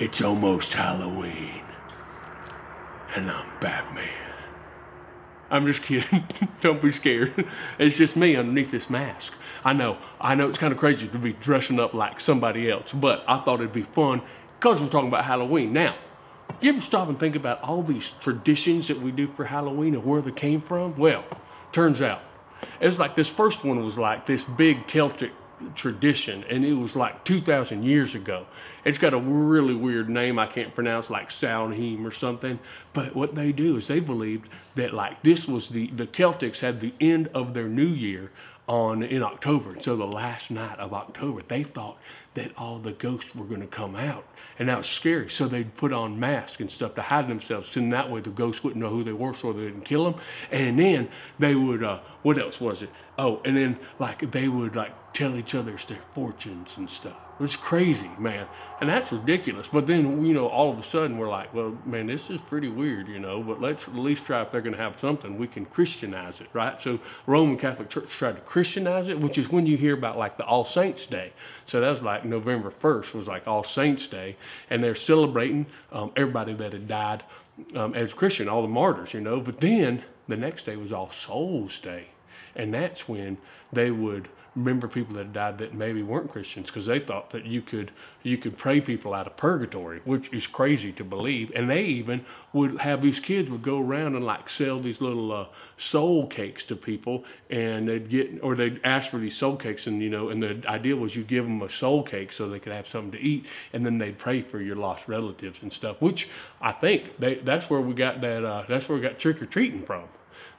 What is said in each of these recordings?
It's almost Halloween, and I'm Batman. I'm just kidding. Don't be scared. It's just me underneath this mask. I know it's kind of crazy to be dressing up like somebody else, but I thought it'd be fun because we're talking about Halloween. Now, you ever stop and think about all these traditions that we do for Halloween and where they came from? Well, turns out, it was like this first one was like this big Celtic tradition, and it was like 2,000 years ago. It's got a really weird name I can't pronounce, like Samhain or something. But what they do is they believed that like this was the Celtics had the end of their new year in October. So the last night of October, they thought that all the ghosts were going to come out, and that was scary. So they'd put on masks and stuff to hide themselves, and that way the ghosts wouldn't know who they were, so they didn't kill them. And then they would, what else was it? Oh, and then like they would like tell each other their fortunes and stuff. It's crazy, man, and that's ridiculous. But then, you know, all of a sudden we're like, well, man, this is pretty weird, you know, but let's at least try, if they're going to have something, we can Christianize it, right? So Roman Catholic Church tried to Christianize it, which is when you hear about like the All Saints Day. So that was like November 1st was like All Saints Day, and they're celebrating everybody that had died as Christian, all the martyrs, you know. But then the next day was All Souls Day, and that's when they would remember people that died that maybe weren't Christians, because they thought that you could pray people out of purgatory, which is crazy to believe. And they even would have these kids would go around and like sell these little soul cakes to people, and they'd ask for these soul cakes, and you know, and the idea was you give them a soul cake so they could have something to eat, and then they'd pray for your lost relatives and stuff. Which I think that's where we got that. That's where we got trick or treating from.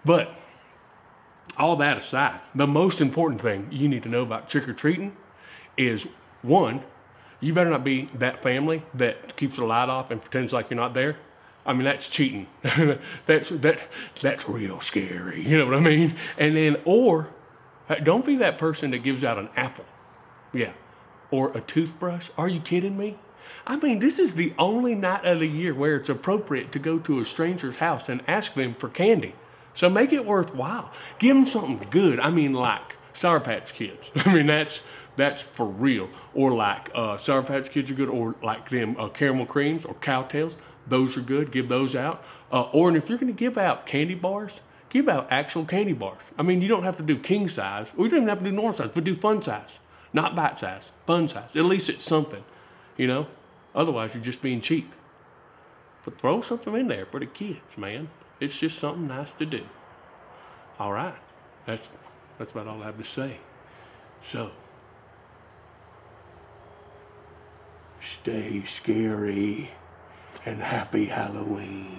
But all that aside, the most important thing you need to know about trick-or-treating is, one, you better not be that family that keeps the light off and pretends like you're not there. I mean, that's cheating. That's real scary. You know what I mean? And then, or don't be that person that gives out an apple. Yeah. Or a toothbrush. Are you kidding me? I mean, this is the only night of the year where it's appropriate to go to a stranger's house and ask them for candy. So make it worthwhile. Give them something good. I mean, like Sour Patch Kids. I mean, that's for real. Or like Sour Patch Kids are good. Or like them caramel creams or Cowtails. Those are good. Give those out. Or if you're going to give out candy bars, give out actual candy bars. I mean, you don't have to do king size. Or you don't even have to do normal size. But do fun size. Not bite size. Fun size. At least it's something. You know? Otherwise, you're just being cheap. But throw something in there for the kids, man. It's just something nice to do. All right. That's about all I have to say. So, stay scary and happy Halloween.